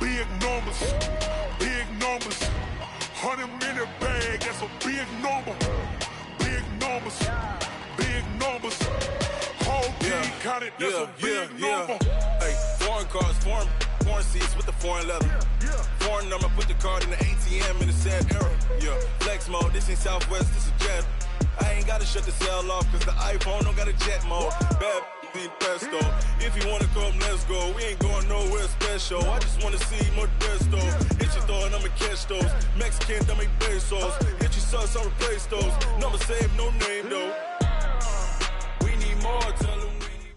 Big numbers, big numbers. 100-minute bag, that's a big number. Big numbers, big numbers. Whole team counted, that's a big number. Hey, foreign cars, foreign seats with the foreign leather. Foreign number, put the card in the ATM in the sad era. Yeah, flex mode, this ain't Southwest, this is jet. I ain't gotta shut the cell off, cause the iPhone don't got a jet mode. Bad pesto. If you wanna come, let's go. We ain't going nowhere special. I just wanna see more desto. Hit your throw and I'ma catch those. Mexican, I make pesos. Hit your sauce, I'll replace those. Number save, no name though. We need more, tell them we need.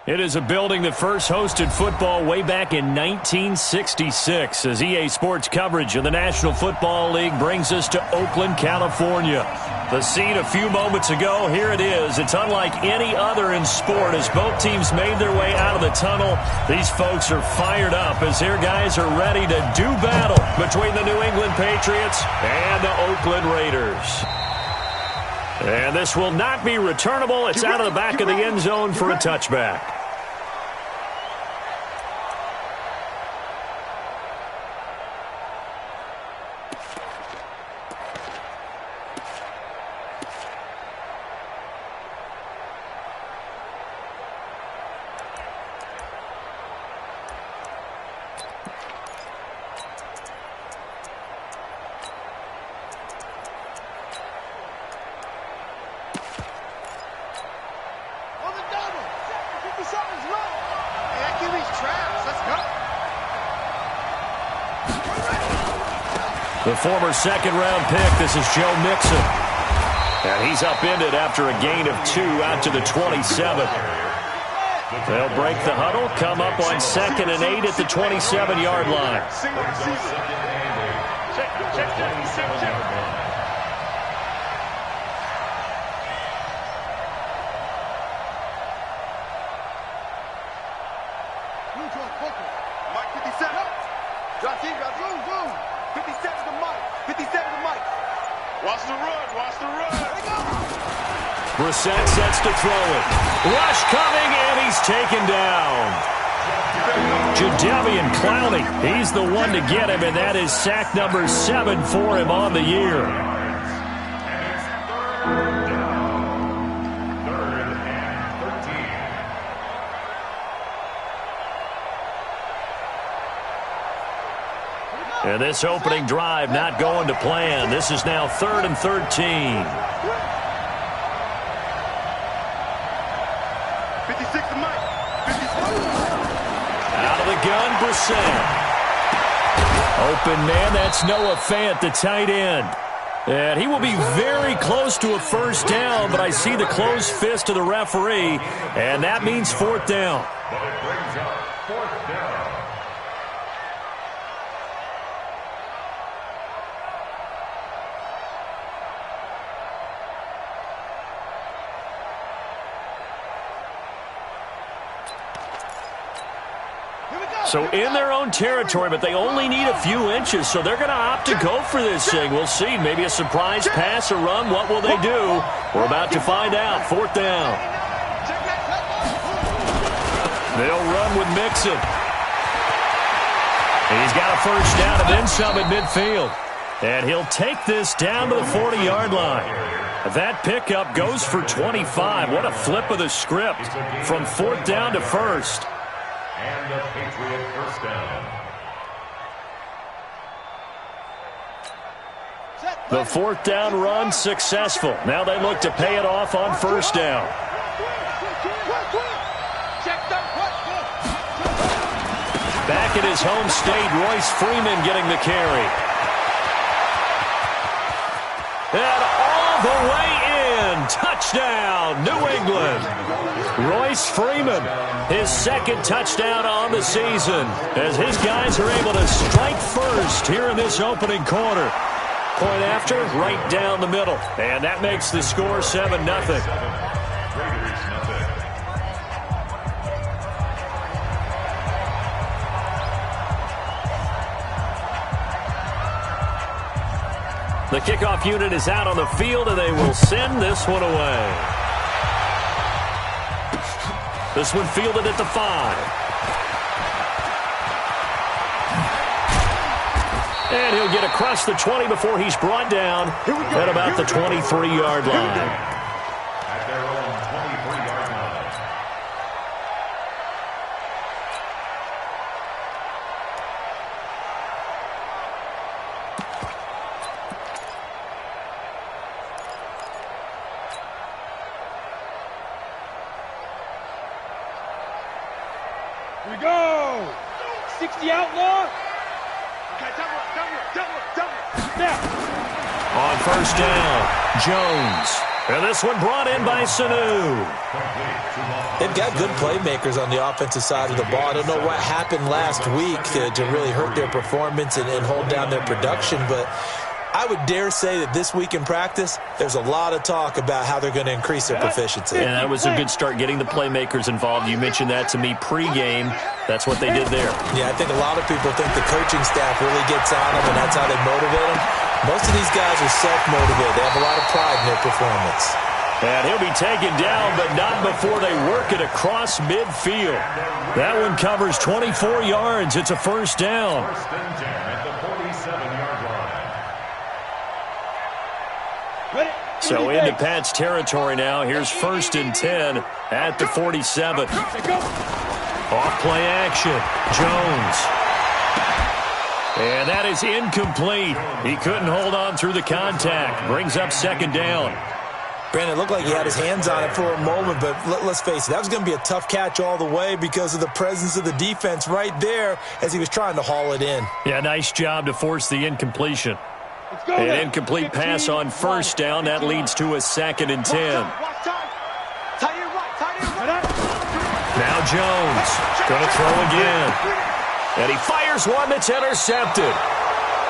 It is a building that first hosted football way back in 1966 as EA Sports coverage of the National Football League brings us to Oakland, California. The scene a few moments ago, here it is. It's unlike any other in sport as both teams made their way out of the tunnel. These folks are fired up as their guys are ready to do battle between the New England Patriots and the Oakland Raiders. And this will not be returnable. It's out of the back of the end zone for a touchback. The former second-round pick, this is Joe Mixon. And he's upended after a gain of 2 out to the 27. They'll break the huddle, come up on 2nd and 8 at the 27-yard line. Mike 57. Drop deep, got room. 57 to Mike. 57 to Mike. Watch the run. Brissett sets to throw it. Rush coming, and he's taken down. Jadeveon Clowney, he's the one to get him, and that is sack number 7 for him on the year. And this opening drive not going to plan. This is now 3rd and 13. 56 to Mike. 56. Out of the gun, Brissett. Open man, that's Noah Fant, the tight end. And he will be very close to a first down, but I see the closed fist of the referee, and that means 4th down. But it brings up 4th down. So in their own territory, but they only need a few inches, so they're going to opt to go for this thing. We'll see. Maybe a surprise pass or run. What will they do? We're about to find out. 4th down. They'll run with Mixon. He's got a first down and then some at midfield. And he'll take this down to the 40-yard line. That pickup goes for 25. What a flip of the script from 4th down to 1st. And a Patriot first down. The 4th down run successful. Now they look to pay it off on 1st down. Back at his home state, Royce Freeman getting the carry. And all the way in. Touchdown, New England. Royce Freeman, his 2nd touchdown on the season, as his guys are able to strike first here in this opening quarter. Point after, right down the middle. And that makes the score 7-0. The kickoff unit is out on the field, and they will send this one away. This one fielded at the 5. And he'll get across the 20 before he's brought down at about the 23-yard line. At their own 23-yard line. Here we go. 60 outlaw. Okay, double. Now. On first down, Jones. And this one brought in by Sanu. They've got good playmakers on the offensive side of the ball. I don't know what happened last week to really hurt their performance and hold down their production, but I would dare say that this week in practice, there's a lot of talk about how they're going to increase their proficiency. And that was a good start, getting the playmakers involved. You mentioned that to me pregame. That's what they did there. Yeah, I think a lot of people think the coaching staff really gets on them, and that's how they motivate them. Most of these guys are self-motivated. They have a lot of pride in their performance. And he'll be taken down, but not before they work it across midfield. That one covers 24 yards. It's a first down. First and 10 at the 47-yard line. So into Pat's territory now. Here's first and 10 at the 47. Off play action. Jones. And that is incomplete. He couldn't hold on through the contact. Brings up second down. Brandon, it looked like he had his hands on it for a moment, but let's face it, that was going to be a tough catch all the way because of the presence of the defense right there as he was trying to haul it in. Yeah, nice job to force the incompletion. An incomplete pass on first down. That leads to a second and 10. Now Jones going to throw again. And he fires one that's intercepted.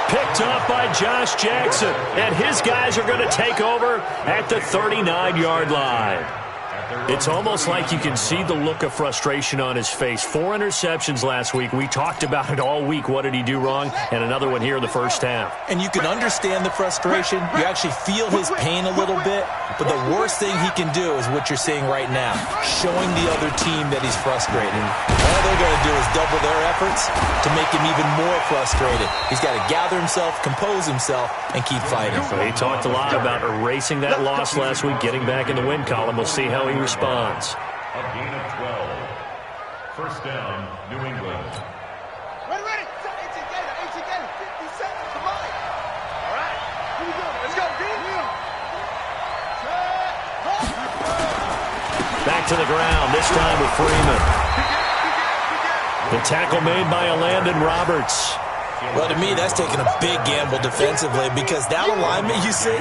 Picked up by Josh Jackson. And his guys are going to take over at the 39-yard line. It's almost like you can see the look of frustration on his face. 4 interceptions last week. We talked about it all week. What did he do wrong? And another one here in the first half. And you can understand the frustration. You actually feel his pain a little bit. But the worst thing he can do is what you're seeing right now, showing the other team that he's frustrated. All they're going to do is double their efforts to make him even more frustrated. He's got to gather himself, compose himself, and keep fighting. So he talked a lot about erasing that loss last week, getting back in the win column. We'll see how he responds. A gain of 12. First down, New England. Ready. 18 Gator. 50 seconds to mine. All right. Here we go. Let's go, D. Back to the ground, this time with Freeman. The tackle made by Landon Roberts. Well, to me, that's taking a big gamble defensively because that alignment you see,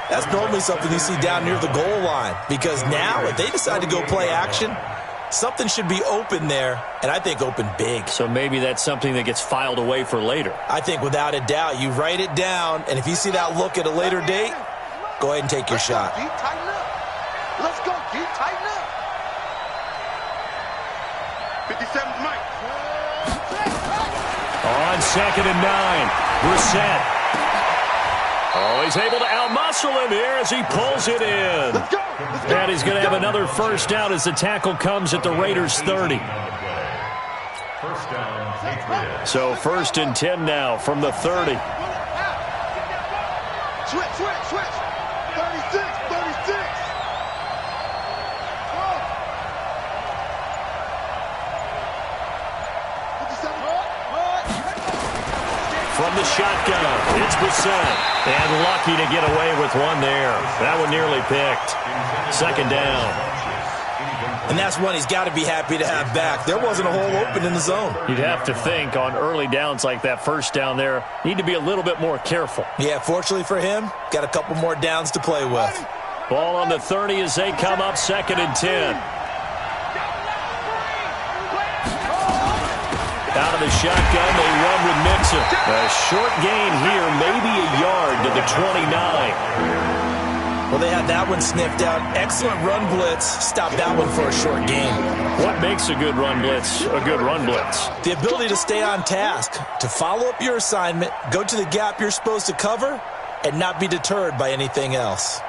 that's normally something you see down near the goal line. Because now, if they decide to go play action, something should be open there, and I think open big. So maybe that's something that gets filed away for later. I think without a doubt, you write it down, and if you see that look at a later date, go ahead and take your shot. Tighten up. Let's go, D. Tighten up. 57's Mike. On second and 9, Brissett. Oh, he's able to outmuscle him here as he pulls it in. Let's go. And he's going to have another first down as the tackle comes at the Raiders' 30. First down, Patriots. So first and 10 now from the 30. Switch. 36. From the shotgun, it's Brissett. And lucky to get away with one there. That one nearly picked. Second down. And that's one he's got to be happy to have back. There wasn't a hole open in the zone. You'd have to think on early downs like that first down there, need to be a little bit more careful. Yeah, fortunately for him, got a couple more downs to play with. Ball on the 30 as they come up second and 10. Out of the shotgun, they run with Mixon. A short gain here, maybe a yard to the 29. Well, they had that one sniffed out. Excellent run blitz. Stop that one for a short gain. What makes a good run blitz a good run blitz? The ability to stay on task, to follow up your assignment, go to the gap you're supposed to cover, and not be deterred by anything else.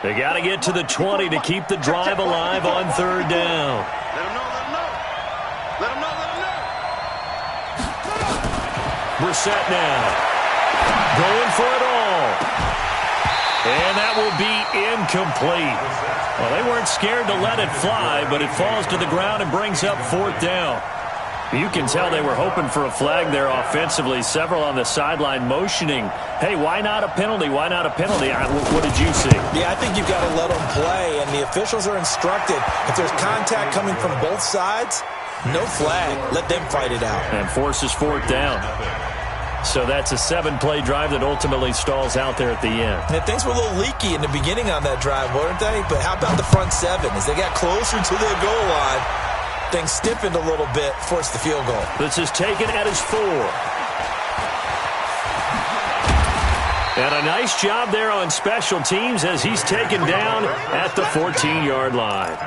They got to get to the 20 to keep the drive alive on third down. Let him know, let him know. Let him know, let him know. Brissett now. Going for it all. And that will be incomplete. Well, they weren't scared to let it fly, but it falls to the ground and brings up fourth down. You can tell they were hoping for a flag there offensively. Several on the sideline motioning, hey, why not a penalty? Why not a penalty? What did you see? Yeah, I think you've got to let them play, and the officials are instructed. If there's contact coming from both sides, no flag. Let them fight it out. And forces fourth down. So that's a 7-play drive that ultimately stalls out there at the end. And things were a little leaky in the beginning on that drive, weren't they? But how about the front seven? As they got closer to the goal line, things stiffened a little bit, forced the field goal. This is taken at his 4. And a nice job there on special teams as he's taken down at the 14-yard line.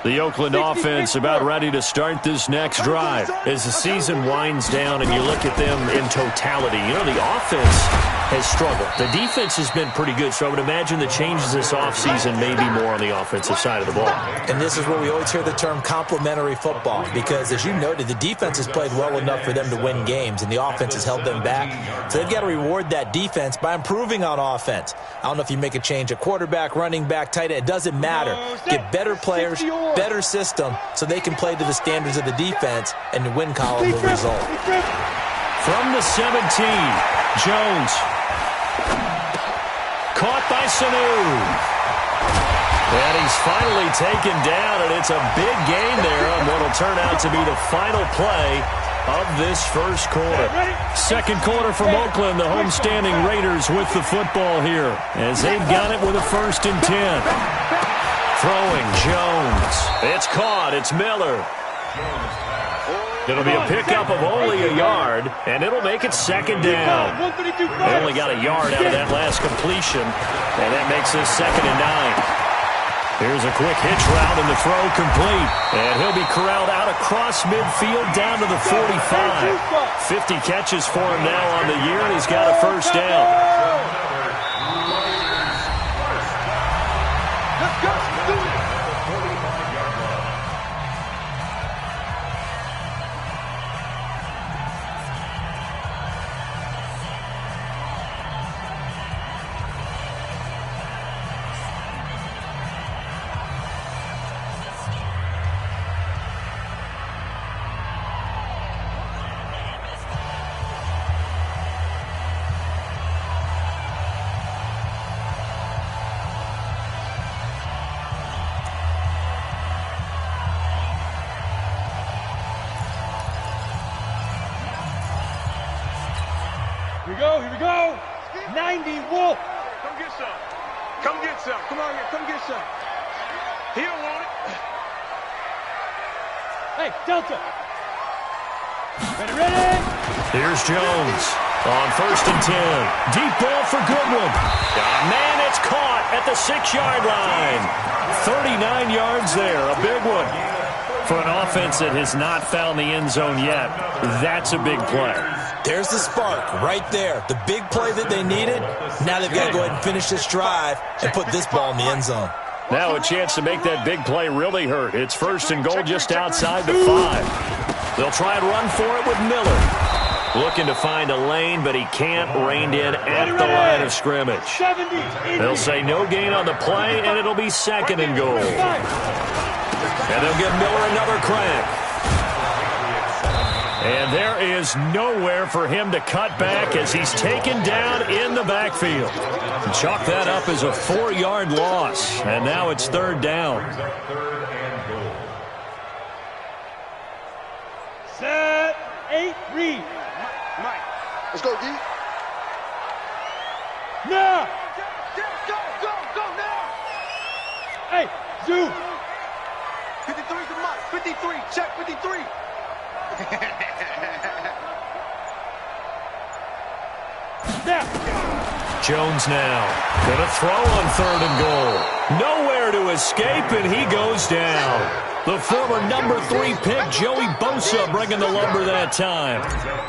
The Oakland offense about ready to start this next drive. As the season winds down and you look at them in totality, you know, the offense has struggled. The defense has been pretty good, so I would imagine the changes this offseason may be more on the offensive side of the ball. And this is where we always hear the term complementary football, because as you noted, the defense has played well enough for them to win games, and the offense has held them back. So they've got to reward that defense by improving on offense. I don't know if you make a change at quarterback, running back, tight end. It doesn't matter. Get better players, better system, so they can play to the standards of the defense, and the win column will result. From the 17, Jones. Caught by Sanu. And he's finally taken down, and it's a big gain there on what will turn out to be the final play of this first quarter. Second quarter from Oakland, the homestanding Raiders with the football here as they've got it with a 1st and 10. Throwing Jones. It's caught. It's Miller. It'll be a pickup of only a yard, and it'll make it 2nd down. They only got a yard out of that last completion, and that makes this 2nd and 9. Here's a quick hitch route, and the throw complete. And he'll be corralled out across midfield down to the 45. 50 catches for him now on the year, and he's got a 1st down. Let's go. Do it. Here we go. 90 Wolf. Come get some. Come get some. Come on here. Come get some. He don't want it. Hey, Delta. Ready. Here's Jones on 1st and 10. Deep ball for Goodwin. Man, it's caught at the 6-yard line. 39 yards there, a big one. For an offense that has not found the end zone yet, that's a big play. There's the spark right there. The big play that they needed. Now they've got to go ahead and finish this drive and put this ball in the end zone. Now a chance to make that big play really hurt. It's 1st and goal just outside the 5. They'll try and run for it with Miller. Looking to find a lane, but he can't rein in at the line of scrimmage. They'll say no gain on the play, and it'll be 2nd and goal. And they'll give Miller another crack. And there is nowhere for him to cut back as he's taken down in the backfield. Chalk that up as a 4-yard loss. And now it's 3rd down. Set, 8, read. Mike, let's go, D. Now. Go now. Hey, zoom. 53 to Mike. 53. Check 53. Jones now gonna throw on 3rd and goal. Nowhere to escape, and he goes down. The former number 3 pick, Joey Bosa, bringing the lumber that time.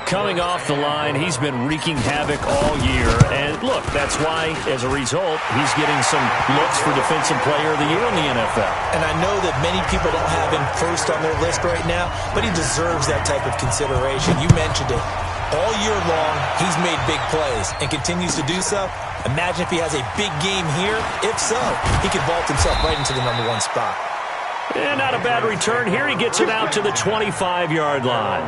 Coming off the line, he's been wreaking havoc all year. And look, that's why, as a result, he's getting some looks for Defensive Player of the Year in the NFL. And I know that many people don't have him first on their list right now, but he deserves that type of consideration. You mentioned it. All year long, he's made big plays and continues to do so. Imagine if he has a big game here. If so, he could vault himself right into the number 1 spot. And not a bad return here. He gets it out to the 25-yard line.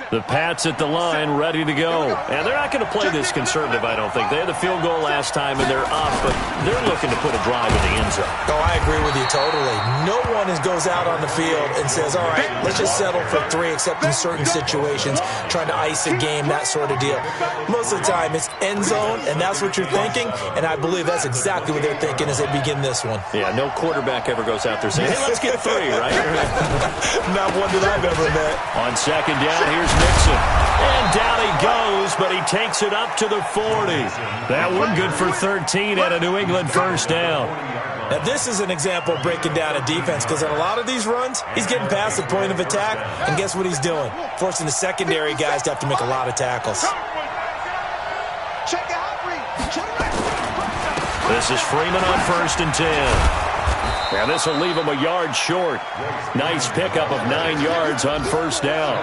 The Pats at the line, ready to go. And they're not going to play this conservative, I don't think. They had the field goal last time, and they're up, but they're looking to put a drive in the end zone. Oh, I agree with you totally. No one goes out on the field and says, all right, let's just settle for 3, except in certain situations, trying to ice a game, that sort of deal. Most of the time, it's end zone, and that's what you're thinking, and I believe that's exactly what they're thinking as they begin this one. Yeah, no quarterback ever goes out there saying, hey, let's get 3, right? Not one that I've ever met. On 2nd down, here's Mixon. And down he goes, but he takes it up to the 40. That one good for 13 at a New England 1st down. Now, this is an example of breaking down a defense, because on a lot of these runs, he's getting past the point of attack, and guess what he's doing? Forcing the secondary guys to have to make a lot of tackles. This is Freeman on 1st and 10. Now, this will leave him a yard short. Nice pickup of 9 yards on 1st down.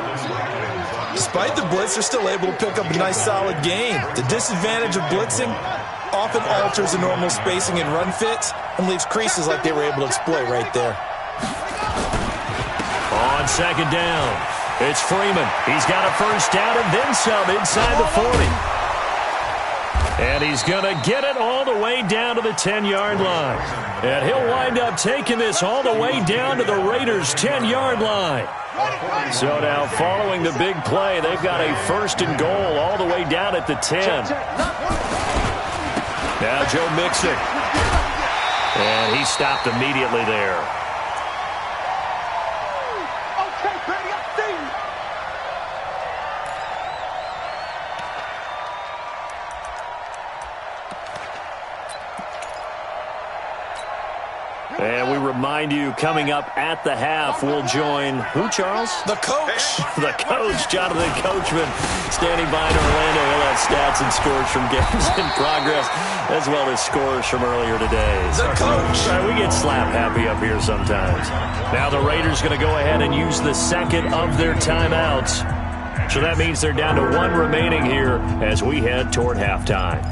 Despite the blitz, they're still able to pick up a nice, solid gain. The disadvantage of blitzing often alters the normal spacing and run fits and leaves creases like they were able to exploit right there. On 2nd down, it's Freeman. He's got a 1st down and then some inside the 40. And he's going to get it all the way down to the 10-yard line. And he'll wind up taking this all the way down to the Raiders' 10-yard line. So now, following the big play, they've got a 1st and goal all the way down at the 10. Now Joe Mixon. And he stopped immediately there. And we remind you, coming up at the half, we'll join who, Charles? The coach. The coach, Jonathan Coachman, standing by in Orlando. He'll have stats and scores from games in progress, as well as scores from earlier today. The coach. We get slap happy up here sometimes. Now the Raiders going to go ahead and use the 2nd of their timeouts. So that means they're down to 1 remaining here as we head toward halftime.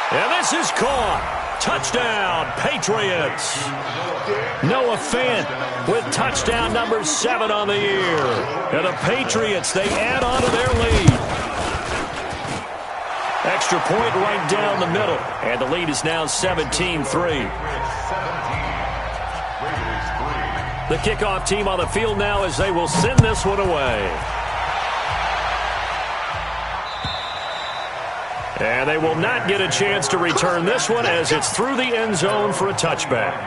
And this is caught. Touchdown, Patriots. Noah Fant with touchdown number 7 on the year. And the Patriots, they add on to their lead. Extra point right down the middle. And the lead is now 17-3. The kickoff team on the field now as they will send this one away. And they will not get a chance to return this one as it's through the end zone for a touchback.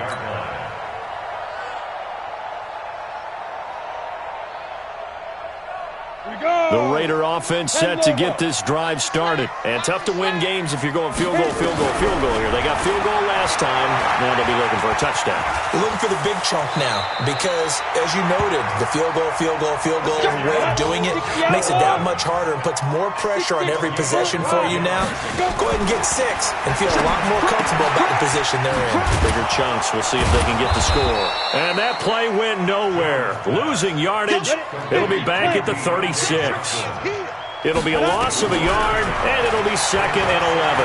The Raider offense set to get this drive started. And tough to win games if you're going field goal here. They got field goal last time. Now they'll be looking for a touchdown. They're looking for the big chunk now because, as you noted, the field goal way of doing it makes it that much harder and puts more pressure on every possession for you now. Go ahead and get 6 and feel a lot more comfortable about the position they're in. Bigger chunks. We'll see if they can get the score. And that play went nowhere. Losing yardage. It'll be back at the 36. It'll be a loss of a yard, and it'll be 2nd and 11.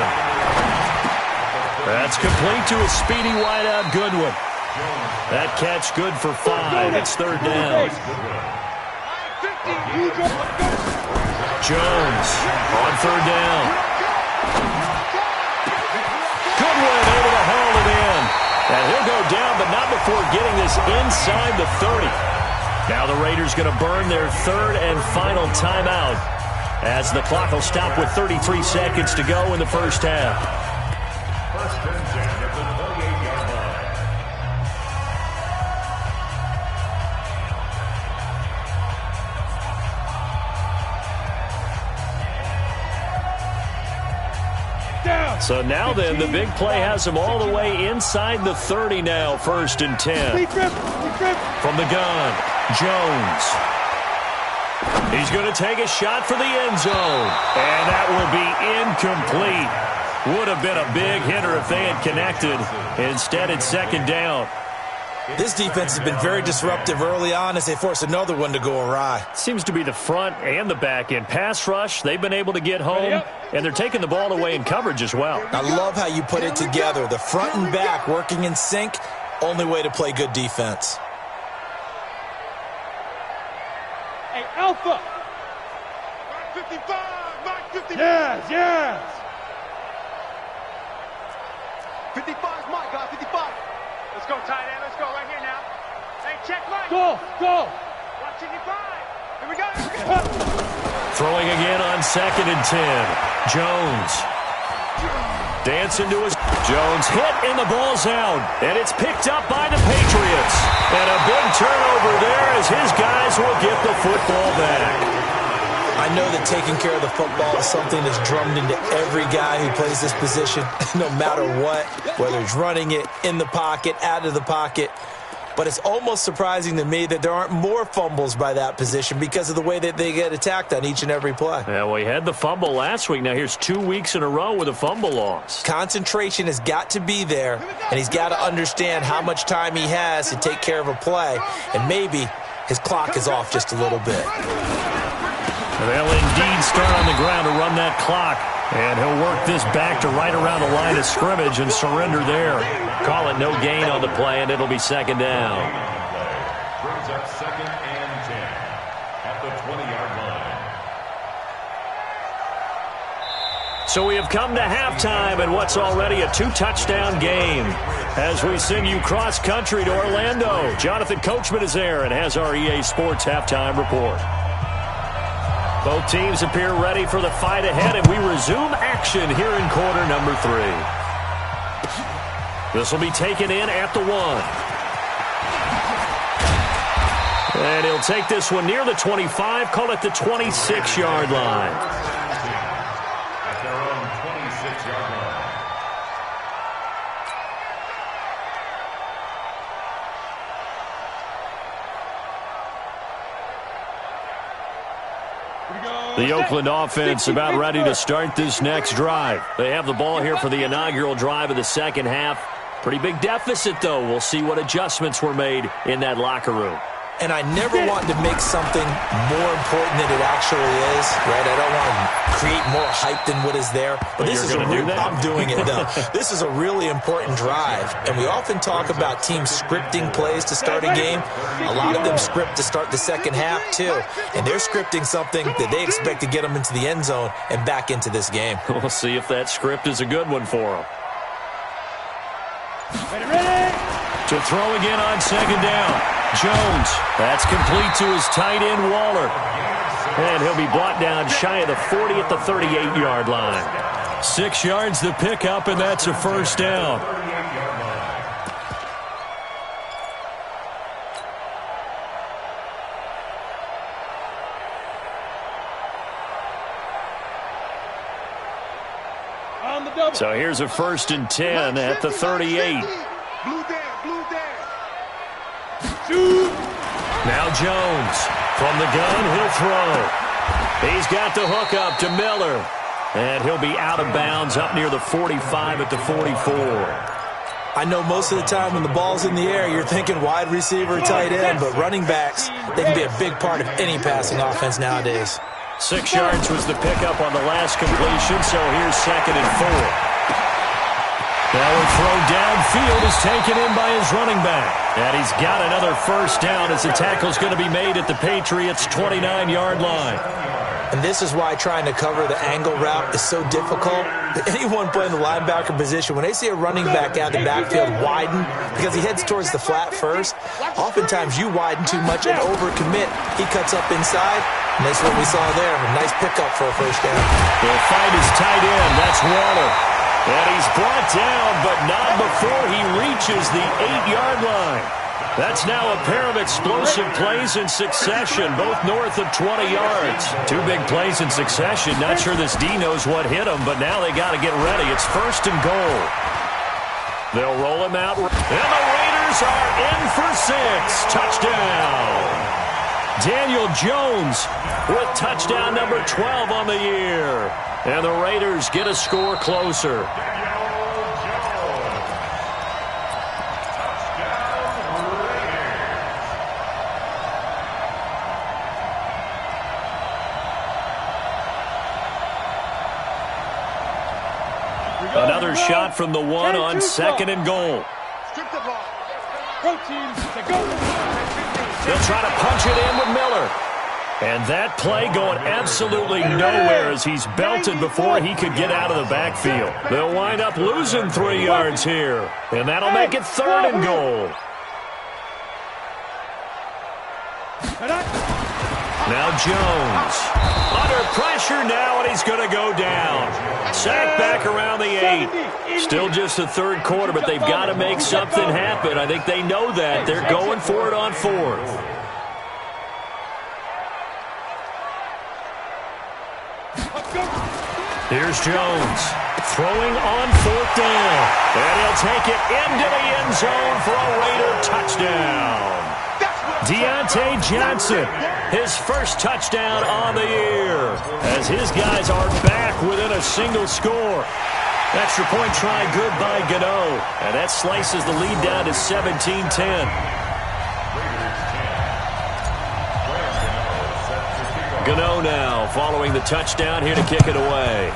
That's complete to a speedy wideout Goodwin. That catch good for 5. It's 3rd down. Jones on 3rd down. Goodwin able to haul it in. And he'll go down, but not before getting this inside the 30. Now the Raiders going to burn their 3rd and final timeout as the clock will stop with 33 seconds to go in the first half. First and 10 at the 28-yard line. So now then, the big play has him all the way inside the 30 now, 1st and 10. From the gun, Jones. He's going to take a shot for the end zone. And that will be incomplete. Would have been a big hitter if they had connected. Instead, it's 2nd down. This defense has been very disruptive early on as they force another one to go awry. Seems to be the front and the back end. Pass rush, they've been able to get home, and they're taking the ball away in coverage as well. I love how you put it together. The front and back working in sync, only way to play good defense. Hey, Alpha! 55! Yes! 55's Mike, guys, 55. Let's go, tight end. Let's go right here now. Hey, check Mike. Go! Watch 55. Here we go. Throwing again on 2nd and 10. Jones. Dancing to his... Jones hit and the ball's out. And it's picked up by the Patriots. And a big turnover there as his guys will get the football back. I know that taking care of the football is something that's drummed into every guy who plays this position, no matter what, whether he's running it, in the pocket, out of the pocket. But it's almost surprising to me that there aren't more fumbles by that position because of the way that they get attacked on each and every play. Yeah, we had the fumble last week. Now here's 2 weeks in a row with a fumble loss. Concentration has got to be there, and he's got to understand how much time he has to take care of a play, and maybe his clock is off just a little bit. They'll indeed start on the ground to run that clock. And he'll work this back to right around the line of scrimmage and surrender there. Call it no gain on the play, and it'll be 2nd down. Brings up 2nd and 10 at the 20-yard line. So we have come to halftime in what's already a 2-touchdown game. As we send you cross-country to Orlando, Jonathan Coachman is there and has our EA Sports halftime report. Both teams appear ready for the fight ahead, and we resume action here in quarter number 3. This will be taken in at the 1. And he'll take this one near the 25, call it the 26-yard line. At their own 26-yard line. The Oakland offense about ready to start this next drive. They have the ball here for the inaugural drive of the second half. Pretty big deficit, though. We'll see what adjustments were made in that locker room. And I never want to make something more important than it actually is, right? I don't want to create more hype than what is there. But this is I'm doing it, though. This is a really important drive. And we often talk about teams scripting plays to start a game. A lot of them script to start the second half, too. And they're scripting something that they expect to get them into the end zone and back into this game. We'll see if that script is a good one for them. Ready? To throw again on 2nd down. Jones, that's complete to his tight end, Waller. And he'll be brought down shy of the 40 at the 38-yard line. 6 yards to pick up, and that's a first down. So here's a 1st and 10 at the 38. Now Jones from the gun, he'll throw. He's got the hook up to Miller. And he'll be out of bounds up near the 45 at the 44. I know most of the time when the ball's in the air, you're thinking wide receiver, tight end, but running backs, they can be a big part of any passing offense nowadays. 6 yards was the pickup on the last completion, so here's 2nd and 4. Now a throw downfield is taken in by his running back. And he's got another 1st down as the tackle's going to be made at the Patriots' 29-yard line. And this is why trying to cover the angle route is so difficult. Anyone playing the linebacker position, when they see a running back out of the backfield widen because he heads towards the flat first, oftentimes you widen too much and overcommit. He cuts up inside, and that's what we saw there. A nice pickup for a 1st down. They'll find his tight end. That's Waller. And he's brought down, but not before he reaches the 8-yard line. That's now a pair of explosive plays in succession, both north of 20 yards. 2 big plays in succession. Not sure this D knows what hit him, but now they got to get ready. It's 1st and goal. They'll roll him out. And the Raiders are in for 6. Touchdown. Daniel Jones with touchdown number 12 on the year. And the Raiders get a score closer. Another shot from the 1 on 2nd and goal. They'll try to punch it in with Miller. And that play going absolutely nowhere as he's belted before he could get out of the backfield. They'll wind up losing 3 yards here. And that'll make it 3rd and goal. Now Jones. Under pressure now, and he's going to go down. Sacked back around the 8. Still just the 3rd quarter, but they've got to make something happen. I think they know that. They're going for it on 4th. Here's Jones throwing on 4th down. And he'll take it into the end zone for a Raider touchdown. Deontay Johnson, his 1st touchdown on the year, as his guys are back within a single score. Extra point try good by Gano, and that slices the lead down to 17-10. Gano now following the touchdown here to kick it away.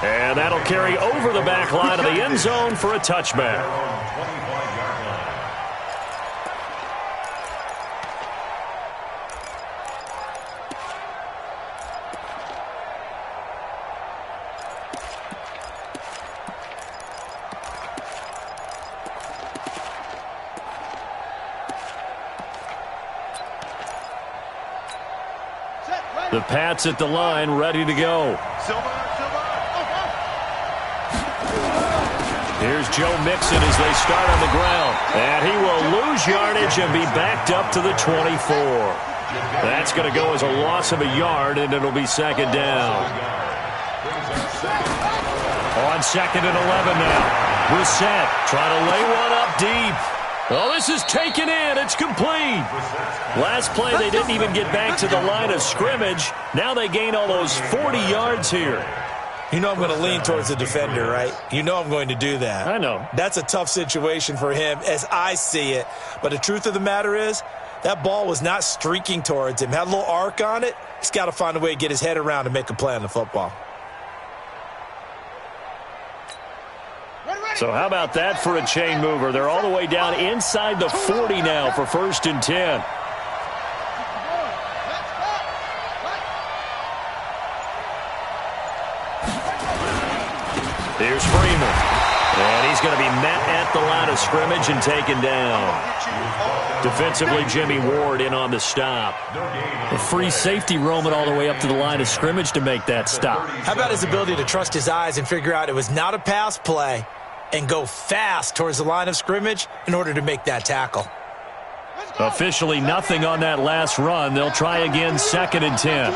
And that'll carry over the back line of the end zone for a touchback. The Pats at the line, ready to go. Here's Joe Mixon as they start on the ground. And he will lose yardage and be backed up to the 24. That's going to go as a loss of a yard, and it'll be 2nd down. On 2nd and 11 now. Brissett trying to lay one up deep. Oh, this is taken in. It's complete. Last play, they didn't even get back to the line of scrimmage. Now they gain almost 40 yards here. You know I'm going to lean towards the defender, right? You know I'm going to do that. I know. That's a tough situation for him as I see it. But the truth of the matter is, that ball was not streaking towards him. Had a little arc on it. He's got to find a way to get his head around and make a play on the football. So how about that for a chain mover? They're all the way down inside the 40 now for 1st and 10. Here's Freeman. And he's going to be met at the line of scrimmage and taken down. Defensively, Jimmy Ward in on the stop. A free safety roaming all the way up to the line of scrimmage to make that stop. How about his ability to trust his eyes and figure out it was not a pass play and go fast towards the line of scrimmage in order to make that tackle? Officially nothing on that last run. They'll try again, 2nd and 10.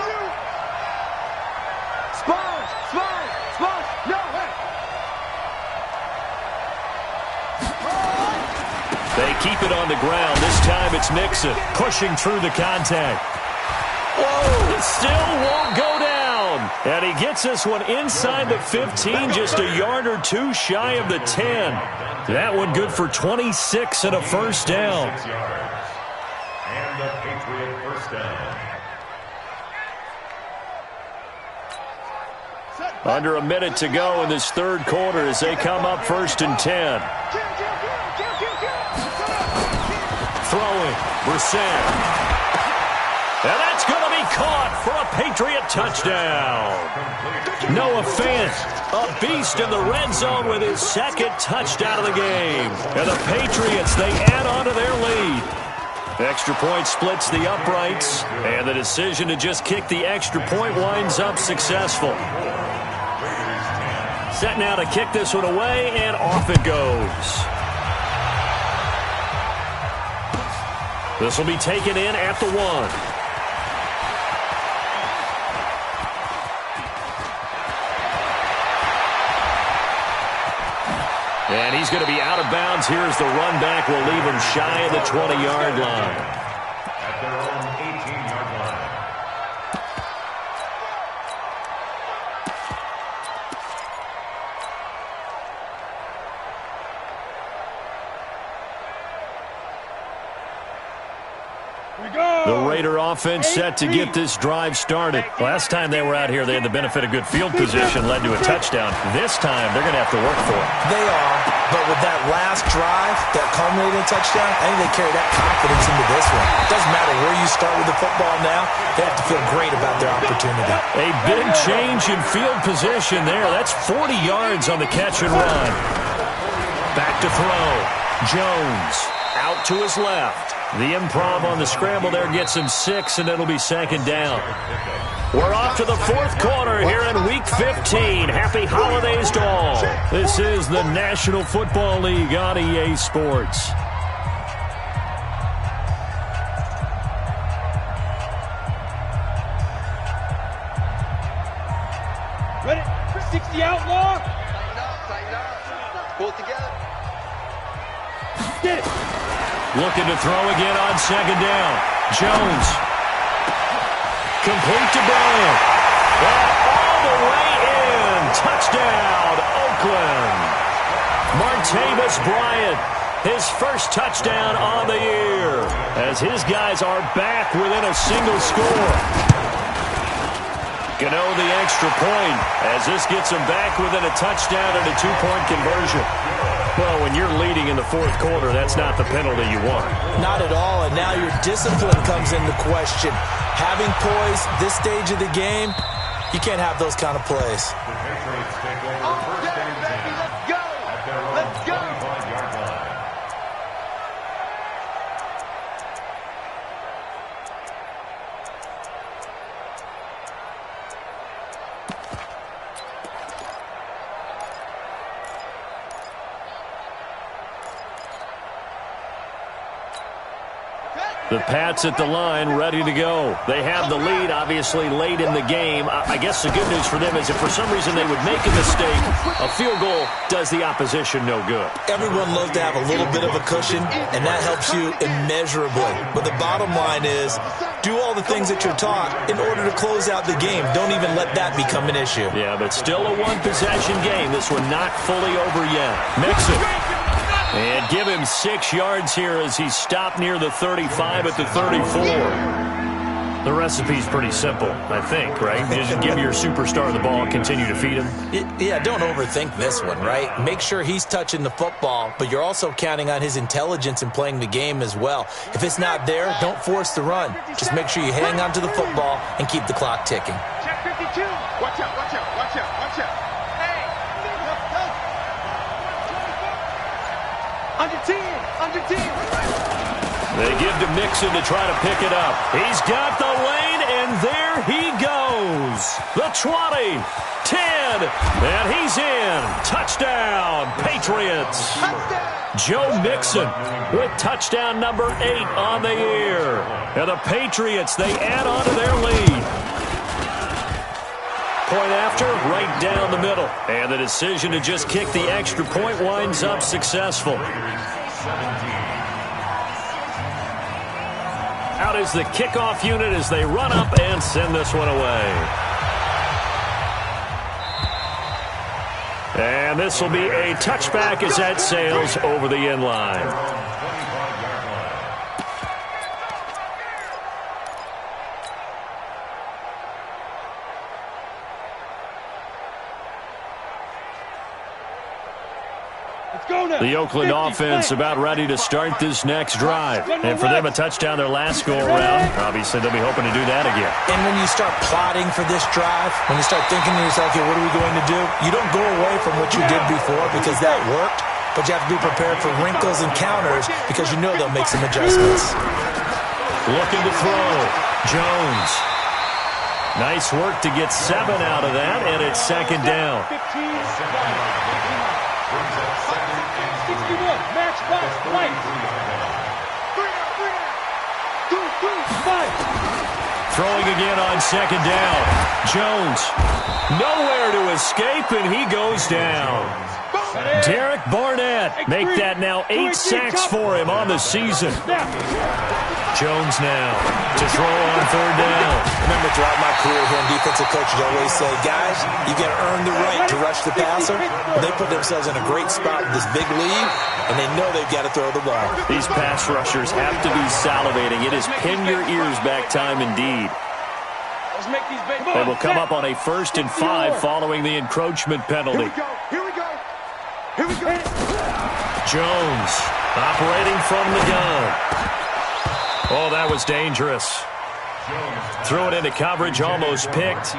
keep it on the ground. This time it's Mixon pushing through the contact. Whoa, it still won't go down. And he gets this one inside the 15, just a yard or two shy of the 10. That one good for 26 and a first down. And the Patriot first down. Under a minute to go in this third quarter as they come up 1st and 10. Throwing, Brissett. And that's going to be caught for a Patriot touchdown. Noah Fant, a beast in the red zone with his second touchdown of the game. And the Patriots, they add on to their lead. Extra point splits the uprights, and the decision to just kick the extra point winds up successful. Set now to kick this one away, and off it goes. This will be taken in at the 1. And he's going to be out of bounds here as the run back will leave him shy of the 20-yard line. At their own 18-yard line. The Raider offense set to get this drive started. Last time they were out here, they had the benefit of good field position, led to a touchdown. This time, they're going to have to work for it. They are, but with that last drive, that culminating touchdown, I think they carry that confidence into this one. It doesn't matter where you start with the football now. They have to feel great about their opportunity. A big change in field position there. That's 40 yards on the catch and run. Back to throw. Jones out to his left. The improv on the scramble there gets him 6, and it'll be 2nd down. We're off to the 4th quarter here in Week 15. Happy holidays to all. This is the National Football League on EA Sports. Ready? 60 outlaw. Tighten up. Pull it together. Get it. Looking to throw again on 2nd down. Jones. Complete to Bryant. And all the way in. Touchdown, Oakland. Martavis Bryant, his first touchdown on the year, as his guys are back within a single score. Gano the extra point, as this gets them back within a touchdown and a 2-point conversion. Well, when you're leading in the 4th quarter, that's not the penalty you want. Not at all, and now your discipline comes into question. Having poise this stage of the game, you can't have those kind of plays. The Patriots take over 1st and 10. Let's go. At their own 25-yard line. The Pats at the line, ready to go. They have the lead, obviously, late in the game. I guess the good news for them is if for some reason they would make a mistake, a field goal does the opposition no good. Everyone loves to have a little bit of a cushion, and that helps you immeasurably. But the bottom line is, do all the things that you're taught in order to close out the game. Don't even let that become an issue. Yeah, but still a one-possession game. This one not fully over yet. Mixon. And give him 6 yards here as he stopped near the 35 at the 34. The recipe's pretty simple, I think, right? Just give your superstar the ball, continue to feed him. Yeah, don't overthink this one, right? Make sure he's touching the football, but you're also counting on his intelligence in playing the game as well. If it's not there, don't force the run. Just make sure you hang on to the football and keep the clock ticking. Check 52. Watch out, watch out, watch out, watch out. Under 10. Under 10. They give to Mixon to try to pick it up. He's got the lane, and there he goes. The 20, 10, and he's in. Touchdown, Patriots. Joe Mixon with touchdown number 8 on the year. And the Patriots, they add on to their lead. Point after, right down the middle. And the decision to just kick the extra point winds up successful. Out is the kickoff unit as they run up and send this one away. And this will be a touchback as that sails over the end line. The Oakland offense about ready to start this next drive. And for them, a touchdown their last go-around. Obviously, they'll be hoping to do that again. And when you start plotting for this drive, when you start thinking to yourself, okay, what are we going to do? You don't go away from what you did before because that worked, but you have to be prepared for wrinkles and counters because you know they'll make some adjustments. Looking to throw. Jones. Nice work to get 7 out of that, and it's second down. 61, match box, right. 5. Throwing again on second down. Jones, nowhere to escape, and he goes down. Derek Barnett, make that now 8 sacks for him on the season. Jones now to throw on third down. Remember, throughout my career here in defensive coaches always say, guys, you got to earn the right to rush the passer. Well, they put themselves in a great spot with this big lead, and they know they've got to throw the ball. These pass rushers have to be salivating. It is pin your ears back time indeed. They will come up on a 1st and 5 following the encroachment penalty. Here we go. Here we go. Jones operating from the gun. Oh, that was dangerous. Threw it into coverage, almost picked,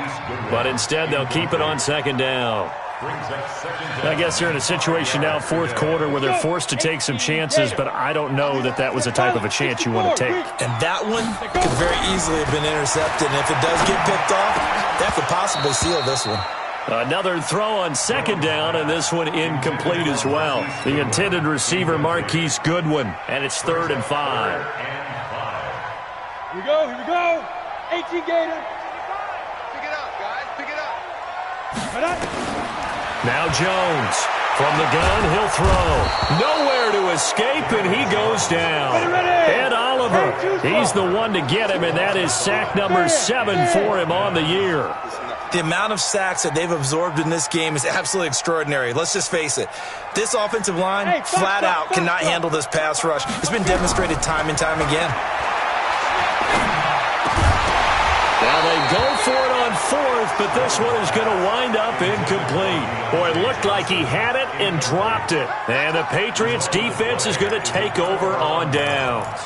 but instead they'll keep it on second down. I guess they're in a situation now, fourth quarter, where they're forced to take some chances, but I don't know that that was the type of a chance you want to take. And that one could very easily have been intercepted, and if it does get picked off, that could possibly seal this one. Another throw on second down, and this one incomplete as well. The intended receiver, Marquise Goodwin, and it's 3rd and 5. Here we go. 18 Gator. Pick it up, guys. Pick it up. Now Jones. From the gun, he'll throw. Nowhere to escape, and he goes down. Ed Oliver, he's the one to get him, and that is sack number 7 for him on the year. The amount of sacks that they've absorbed in this game is absolutely extraordinary. Let's just face it. This offensive line, flat out, cannot handle this pass rush. It's been demonstrated time and time again. Now they go for it on 4th, but this one is going to wind up incomplete. Boy, it looked like he had it and dropped it. And the Patriots defense is going to take over on downs.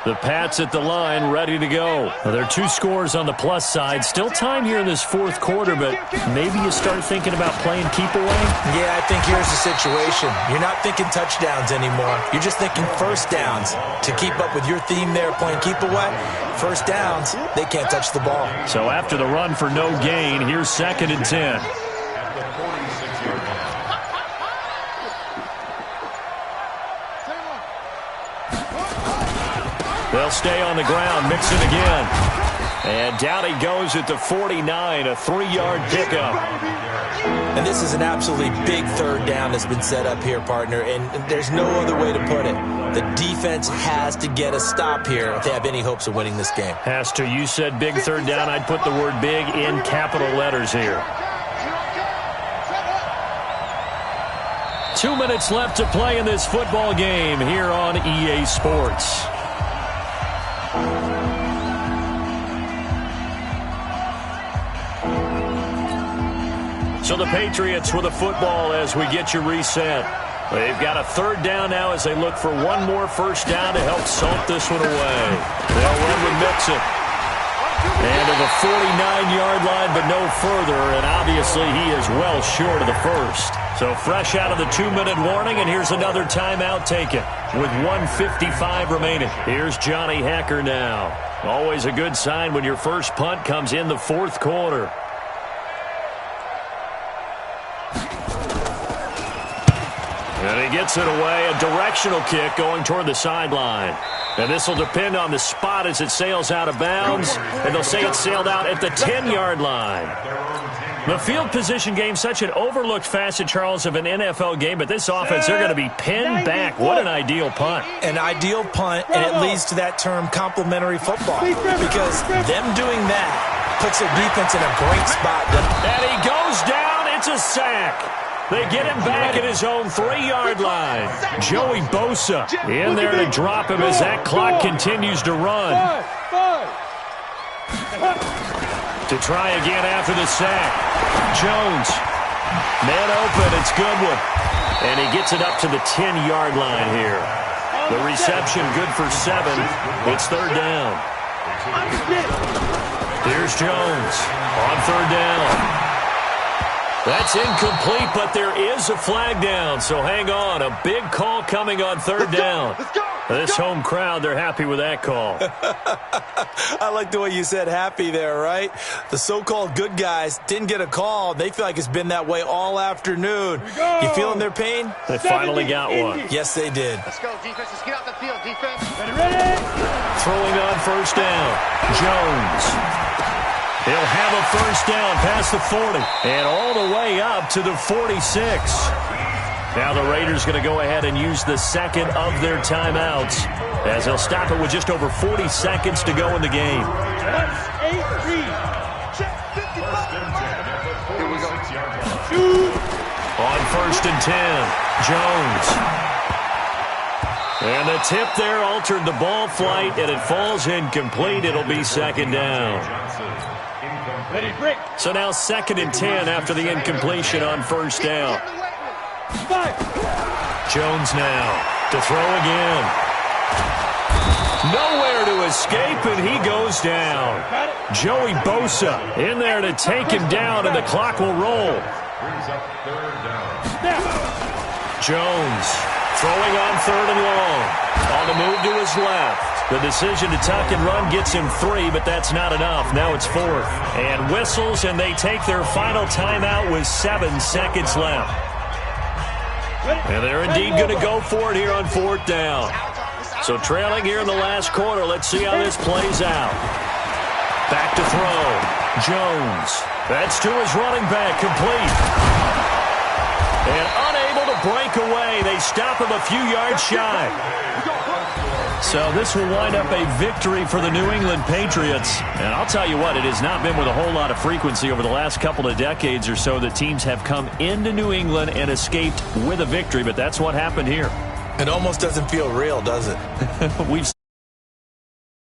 The Pats at the line, ready to go. Well, there are 2 scores on the plus side. Still time here in this fourth quarter, but maybe you start thinking about playing keep away? Yeah, I think here's the situation. You're not thinking touchdowns anymore. You're just thinking first downs. To keep up with your theme there, playing keep away, first downs, they can't touch the ball. So after the run for no gain, here's 2nd and 10. They'll stay on the ground, mix it again. And down he goes at the 49, a 3-yard pickup. And this is an absolutely big 3rd down that's been set up here, partner, and there's no other way to put it. The defense has to get a stop here if they have any hopes of winning this game. Has to. You said big 3rd down. I'd put the word big in capital letters here. 2 minutes left to play in this football game here on EA Sports. So the Patriots with the football as we get you reset. They've got a 3rd down now as they look for one more first down to help salt this one away. They'll run with Mixon. And to the 49-yard line, but no further, and obviously he is well short of the first. So fresh out of the 2-minute warning, and here's another timeout taken with 1:55 remaining. Here's Johnny Hekker now. Always a good sign when your first punt comes in the fourth quarter. And he gets it away, a directional kick going toward the sideline. And this will depend on the spot as it sails out of bounds. And they'll say it sailed out at the 10-yard line. The field position game, such an overlooked facet, Charles, of an NFL game, but this offense, they're going to be pinned back. What an ideal punt. An ideal punt, and it leads to that term complementary football, because them doing that puts their defense in a great spot. And he goes down. It's a sack. They get him back at his own 3-yard line. Joey Bosa in there to drop him as that clock continues to run. To try again after the sack. Jones. Man open. It's Goodwin. And he gets it up to the 10-yard line here. The reception good for 7. It's 3rd down. Here's Jones on 3rd down. That's incomplete, but there is a flag down, so hang on. A big call coming on 3rd down. This home crowd, they're happy with that call. I like the way you said happy there, right? The so-called good guys didn't get a call. They feel like it's been that way all afternoon. You feeling their pain? They finally got one. Yes, they did. Let's go, defense. Let's get out the field, defense. Ready? Throwing on 1st down. Jones. He'll have a 1st down past the 40 and all the way up to the 46. Now the Raiders going to go ahead and use the 2nd of their timeouts as they'll stop it with just over 40 seconds to go in the game. On 1st and 10, Jones. And the tip there altered the ball flight, and it falls incomplete. It'll be 2nd down. So now 2nd and 10 after the incompletion on 1st down. Jones now to throw again. Nowhere to escape, and he goes down. Joey Bosa in there to take him down, and the clock will roll. Jones throwing on 3rd and long. On the move to his left. The decision to tuck and run gets him 3, but that's not enough. Now it's 4th. And whistles, and they take their final timeout with 7 seconds left. And they're indeed going to go for it here on 4th down. So trailing here in the last quarter, let's see how this plays out. Back to throw. Jones. That's to his running back, complete. And unable to break away. They stop him a few yards shy. So this will wind up a victory for the New England Patriots. And I'll tell you what, it has not been with a whole lot of frequency over the last couple of decades or so that teams have come into New England and escaped with a victory. But that's what happened here. It almost doesn't feel real, does it? We've